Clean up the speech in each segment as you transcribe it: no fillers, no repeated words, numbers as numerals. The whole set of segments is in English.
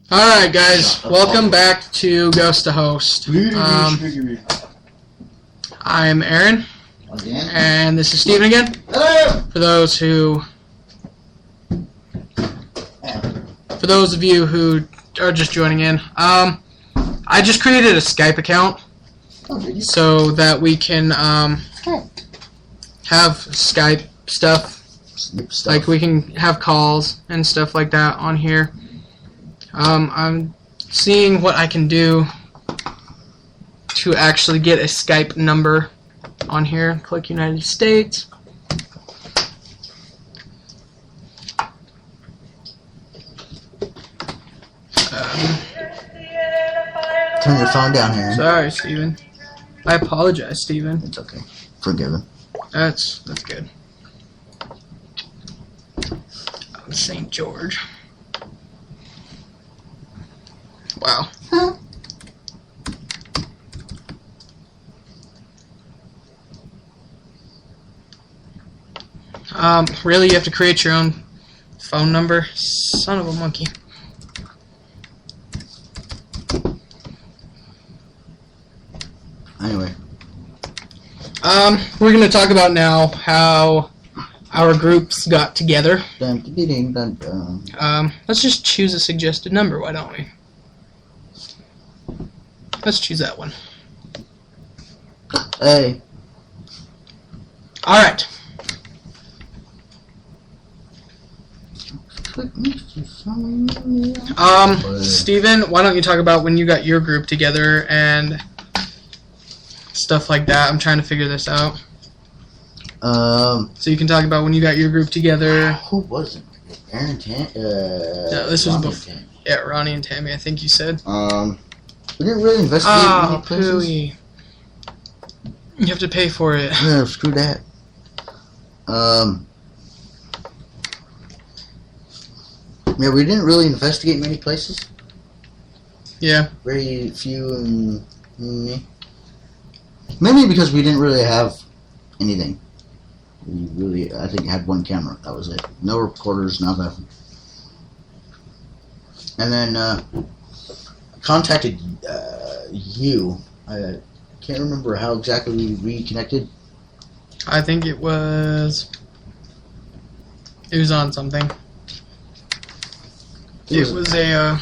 Alright guys, welcome back to Ghost to Host. I'm Aaron, and this is Steven again. Hello! For those of you who are just joining in, I just created a Skype account so that we can have Skype stuff, like we can have calls and stuff like that on here. I'm seeing what I can do to actually get a Skype number on here. Click United States. Turn your phone down here. Sorry, Steven. I apologize, Steven. It's okay. Forgiven. That's good. St. George. Wow. Really, you have to create your own phone number? Son of a monkey. Anyway. We're going to talk about now how our groups got together. Dun, dun, dun, dun. Let's just choose a suggested number, why don't we? Let's choose that one. Hey. Alright. Steven, why don't you talk about when you got your group together and stuff like that? I'm trying to figure this out. So you can talk about when you got your group together. Who was it? Aaron No, this was before. Yeah, Ronnie and Tammy, I think you said. We didn't really investigate many places. Pooey. You have to pay for it. Yeah, screw that. Yeah, we didn't really investigate many places. Yeah. Very few and mainly because we didn't really have anything. We really, I think, had one camera. That was it. No recorders, nothing. And then contacted you. I can't remember how exactly we reconnected. I think it was on something. It was a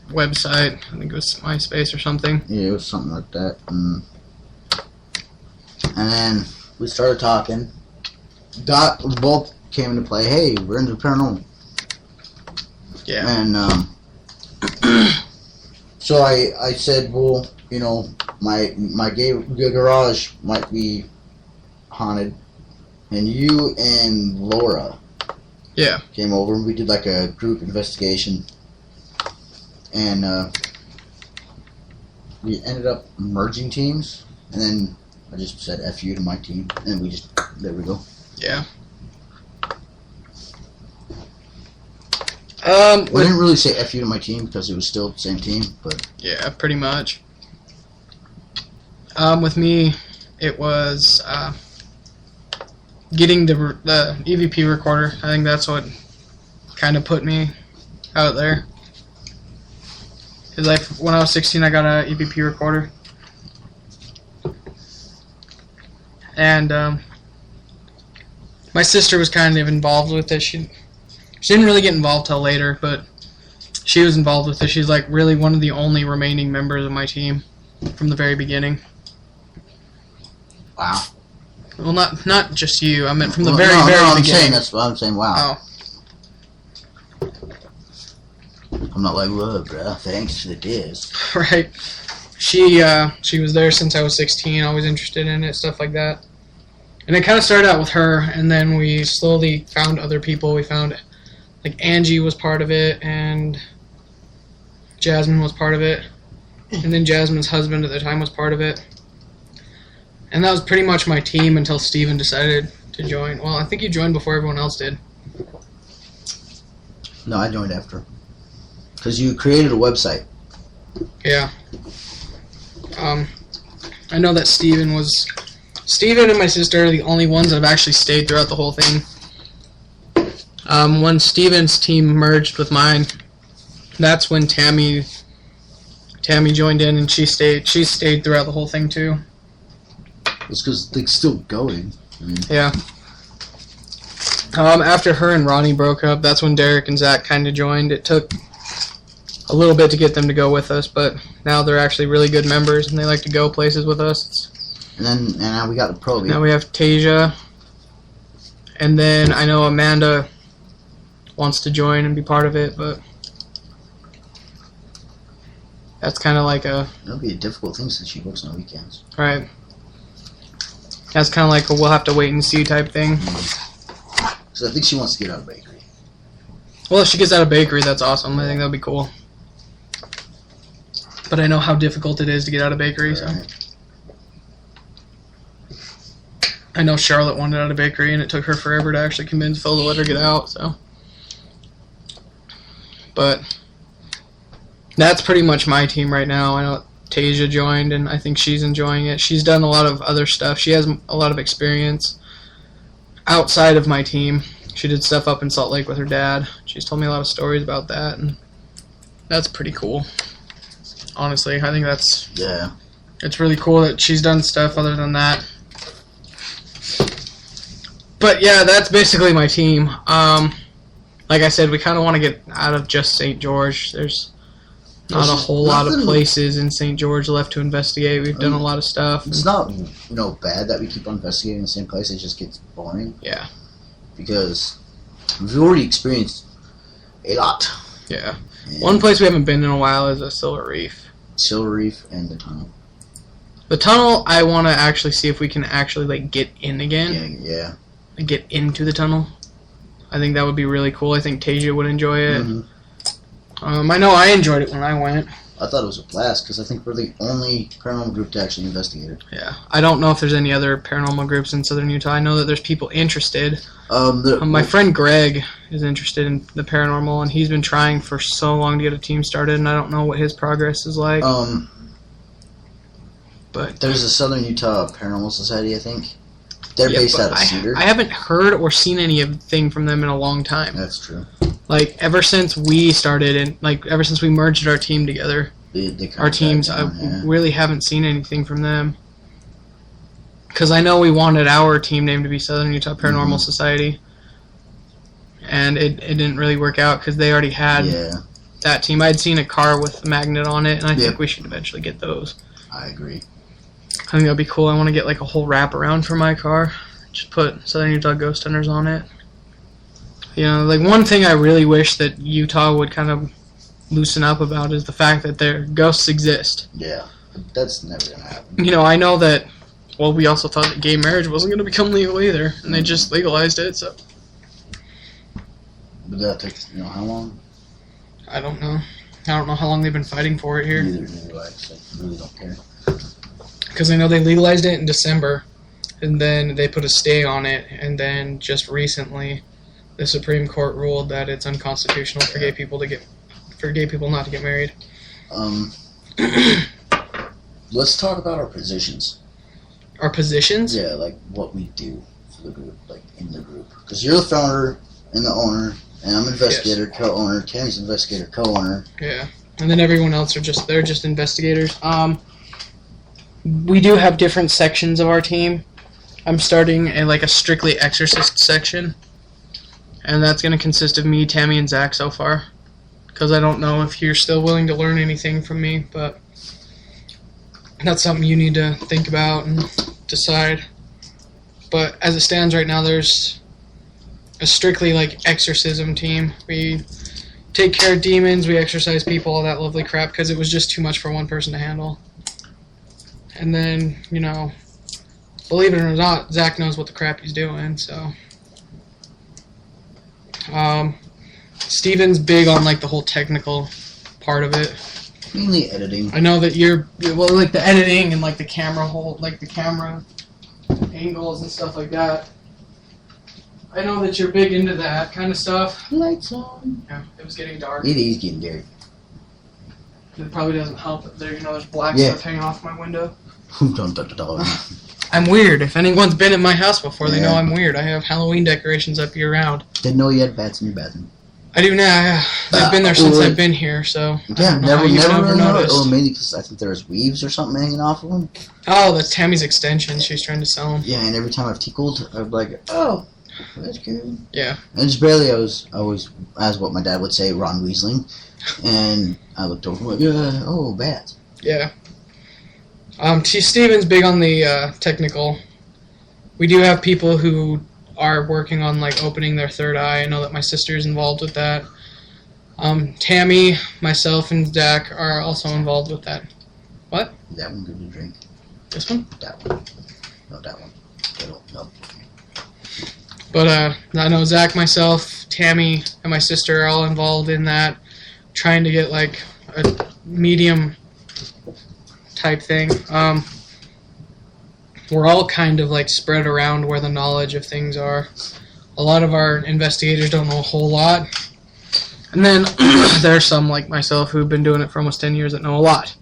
website. I think it was MySpace or something. Yeah, it was something like that. And then we started talking. Both came into play. Hey, we're into paranormal. Yeah. And so I said, well, you know, my garage might be haunted, and you and Laura came over and we did like a group investigation, and we ended up merging teams, and then I just said F you to my team, and we just, there we go. Yeah. I didn't really say F you to my team because it was still the same team, but yeah, pretty much. With me, it was getting the EVP recorder. I think that's what kind of put me out there. Cause when I was 16, I got an EVP recorder, and my sister was kind of involved with it. She didn't really get involved till later, but she was involved with it. She's like really one of the only remaining members of my team from the very beginning. Wow. Well, not just you. I meant from the very I'm beginning. saying that's what I'm saying. Wow. Oh. I'm not like, well, bro, thanks to the disc. Right. She was there since I was 16. Always interested in it, stuff like that. And it kind of started out with her, and then we slowly found other people. We found, like, Angie was part of it, and Jasmine was part of it, and then Jasmine's husband at the time was part of it. And that was pretty much my team until Steven decided to join. Well, I think he joined before everyone else did. No, I joined after. Because you created a website. Yeah. I know that Steven and my sister are the only ones that have actually stayed throughout the whole thing. When Steven's team merged with mine, that's when Tammy joined in, and she stayed throughout the whole thing too. It's because they're still going. Yeah. After her and Ronnie broke up, that's when Derek and Zach kind of joined. It took a little bit to get them to go with us, but now they're actually really good members, and they like to go places with us. And now we got the pro. Now we have Tasia, and then I know Amanda wants to join and be part of it, but that's kind of like That'll be a difficult thing since she works on weekends. Right. That's kind of like a we'll have to wait and see type thing. So I think she wants to get out of bakery. Well, if she gets out of bakery, that's awesome. I think that'll be cool. But I know how difficult it is to get out of bakery, Right. so. I know Charlotte wanted out of bakery, and it took her forever to actually convince Phil to let her get out, so. But that's pretty much my team right now. I know Tasia joined, and I think she's enjoying it. She's done a lot of other stuff. She has a lot of experience outside of my team. She did stuff up in Salt Lake with her dad. She's told me a lot of stories about that, and that's pretty cool. Honestly, I think that's... Yeah. It's really cool that she's done stuff other than that. But yeah, that's basically my team. Like I said, we kind of want to get out of just St. George. There's not a whole lot of places in St. George left to investigate. We've done a lot of stuff. It's not bad that we keep on investigating the same place. It just gets boring. Yeah. Because we've already experienced a lot. Yeah. One place we haven't been in a while is a Silver Reef. Silver Reef and the tunnel. The tunnel, I want to actually see if we can actually like get in again. Yeah. Like, get into the tunnel. I think that would be really cool. I think Tasia would enjoy it. Mm-hmm. I know I enjoyed it when I went. I thought it was a blast because I think we're the only paranormal group to actually investigate it. Yeah. I don't know if there's any other paranormal groups in Southern Utah. I know that there's people interested. My friend Greg is interested in the paranormal, and he's been trying for so long to get a team started, and I don't know what his progress is like. But there's a Southern Utah Paranormal Society, I think. They're based out of Cedar. I haven't heard or seen anything from them in a long time. That's true. Like, ever since we started, and like ever since we merged our team together, our teams, I really haven't seen anything from them. Because I know we wanted our team name to be Southern Utah Paranormal Society, and it didn't really work out because they already had that team. I'd seen a car with a magnet on it, and I think we should eventually get those. I agree. I think that'd be cool. I want to get like a whole wraparound for my car. Just put Southern Utah Ghost Hunters on it. You know, like one thing I really wish that Utah would kind of loosen up about is the fact that their ghosts exist. Yeah, that's never going to happen. You know, I know that, well, we also thought that gay marriage wasn't going to become legal either, and they just legalized it, so. But that takes, how long? I don't know. I don't know how long they've been fighting for it here. Neither do I, so I really don't care. Because I know they legalized it in December, and then they put a stay on it, and then just recently, the Supreme Court ruled that it's unconstitutional for gay people not to get married. Let's talk about our positions. Our positions? Yeah, like what we do for the group, like in the group. Because you're the founder and the owner, and I'm investigator, co-owner. Tammy's investigator, co-owner. Yeah, and then everyone else are just investigators. We do have different sections of our team. I'm starting a strictly exorcist section, and that's going to consist of me, Tammy, and Zach so far. Because I don't know if you're still willing to learn anything from me, but that's something you need to think about and decide. But as it stands right now, there's a strictly exorcism team. We take care of demons, we exorcise people, all that lovely crap, because it was just too much for one person to handle. And then, believe it or not, Zach knows what the crap he's doing, so. Steven's big on, the whole technical part of it. Mainly editing. I know that you're the editing and, the camera the camera angles and stuff like that. I know that you're big into that kind of stuff. Lights on. Yeah, it was getting dark. It is getting dark. It probably doesn't help that there's black stuff hanging off my window. I'm weird. If anyone's been in my house before, they know I'm weird. I have Halloween decorations up year round. Didn't know you had bats in your bathroom. I do now. Yeah. They've been there since I've been here, so yeah, never noticed. Or maybe because I think there's weaves or something hanging off of them. Oh, that's Tammy's extensions. She's trying to sell them. Yeah, and every time I've tickled, I'm like, oh, that's good. Yeah. And just barely, I was, as what my dad would say, Ron Weasling, and I looked over like, oh, bats. Yeah. Steven's big on the technical. We do have people who are working on like opening their third eye. I know that my sister's involved with that. Tammy, myself, and Zach are also involved with that. What? Is that one good to drink? This one? That one. No, that one. No. But I know Zach, myself, Tammy, and my sister are all involved in that, trying to get like a medium type thing. We're all kind of like spread around where the knowledge of things are. A lot of our investigators don't know a whole lot. And then there's some like myself who've been doing it for almost 10 years that know a lot.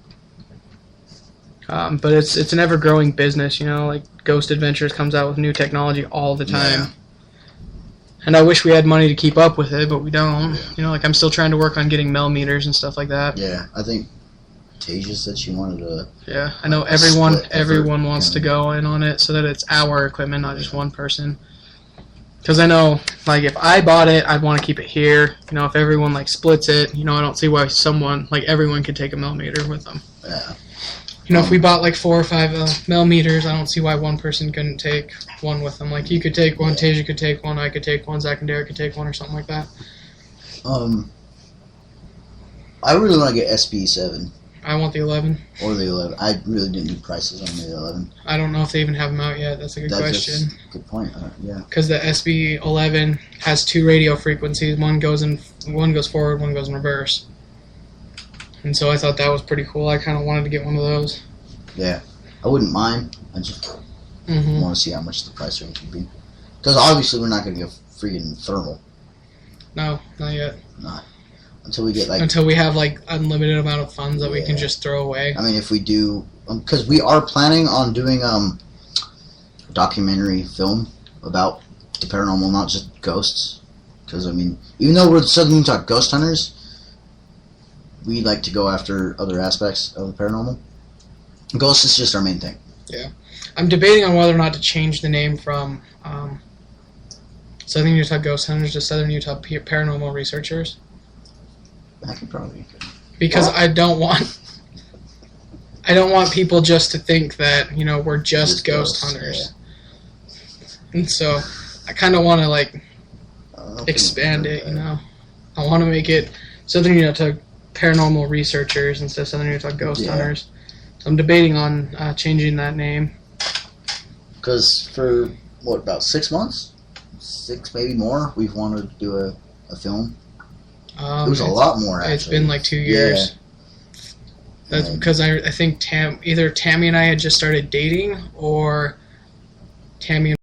But it's an ever-growing business, you know, like Ghost Adventures comes out with new technology all the time. Yeah. And I wish we had money to keep up with it, but we don't. You know, like I'm still trying to work on getting millimeters and stuff like that. Yeah, I think Tasia said she wanted to. Yeah, I know everyone wants to go in on it so that it's our equipment, not just one person. Because I know, like, if I bought it, I'd want to keep it here. You know, if everyone, like, splits it, you know, I don't see why everyone could take a millimeter with them. Yeah. You know, if we bought, like, 4 or 5 millimeters, I don't see why one person couldn't take one with them. Like, you could take one, Tasia could take one, I could take one, Zach and Derek could take one, or something like that. I really want to get SB7. I want the 11. Or the 11. I really didn't do prices on the 11. I don't know if they even have them out yet. That's a good question. That's a good point. Yeah. Because the SB11 has 2 radio frequencies. One goes forward, one goes in reverse. And so I thought that was pretty cool. I kind of wanted to get one of those. Yeah. I wouldn't mind. I just want to see how much the price range would be. Because obviously we're not going to get freaking thermal. No, not yet. Not. Until we get until we have like unlimited amount of funds that we can just throw away. I mean, if we do, because we are planning on doing a documentary film about the paranormal, not just ghosts. Because I mean, even though we're the Southern Utah ghost hunters, we like to go after other aspects of the paranormal. Ghosts is just our main thing. Yeah, I'm debating on whether or not to change the name from Southern Utah Ghost Hunters to Southern Utah Paranormal Researchers. I could probably. Because I don't want people just to think that, you know, we're just ghost hunters. Yeah. And so I kind of want to like expand it, you know. I want to make it Southern Utah Paranormal Researchers instead of Southern Utah Ghost Hunters. So I'm debating on changing that name. Because for about 6 months, 6 maybe more, we've wanted to do a film. It was a lot more, actually. It's been like 2 years. Yeah. That's because I think either Tammy and I had just started dating, or Tammy and